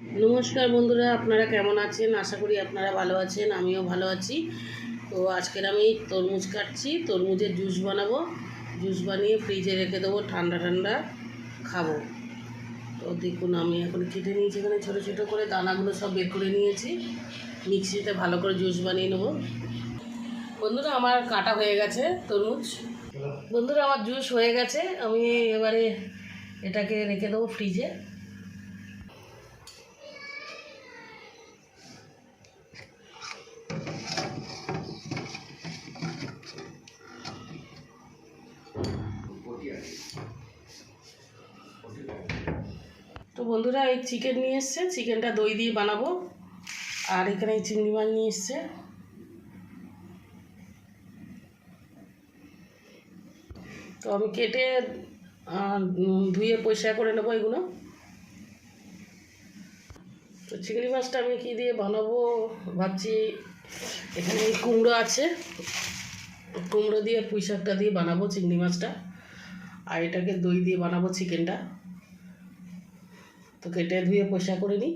নমস্কার বন্ধুরা, আপনারা কেমন আছেন? আশা করি আপনারা ভালো আছেন, আমিও ভালো আছি। তো আজকের আমি তরমুজ কাটছি, তরমুজের জুস বানাবো। জুস বানিয়ে ফ্রিজে রেখে দেবো, ঠান্ডা ঠান্ডা খাবো। তো দেখুন, আমি এখন কেটে নিয়েছি, এখানে ছোটো ছোটো করে দানাগুলো সব বের করে নিয়েছি। মিক্সিতে ভালো করে জুস বানিয়ে নেবো। বন্ধুরা, আমার কাটা হয়ে গেছে তরমুজ। বন্ধুরা, আমার জুস হয়ে গেছে। আমি এবারে এটাকে রেখে দেবো ফ্রিজে। তো বন্ধুরা, এই চিকেন নিয়ে এসছে, চিকেনটা দই দিয়ে বানাবো। আর এখানে এই চিংড়ি মাছ নিয়ে এসছে। তো আমি কেটে ধুয়ে পরিষ্কার করে নেবো এগুলো। তো চিংড়ি মাছটা আমি কী দিয়ে বানাবো ভাবছি। এখানে এই কুমড়ো আছে, কুমড়ো দিয়ে পুঁই শাকটা দিয়ে বানাবো চিংড়ি মাছটা। আর এটাকে দই দিয়ে বানাবো চিকেনটা। তো কেটে ধুয়ে পরিষ্কার করে নিই।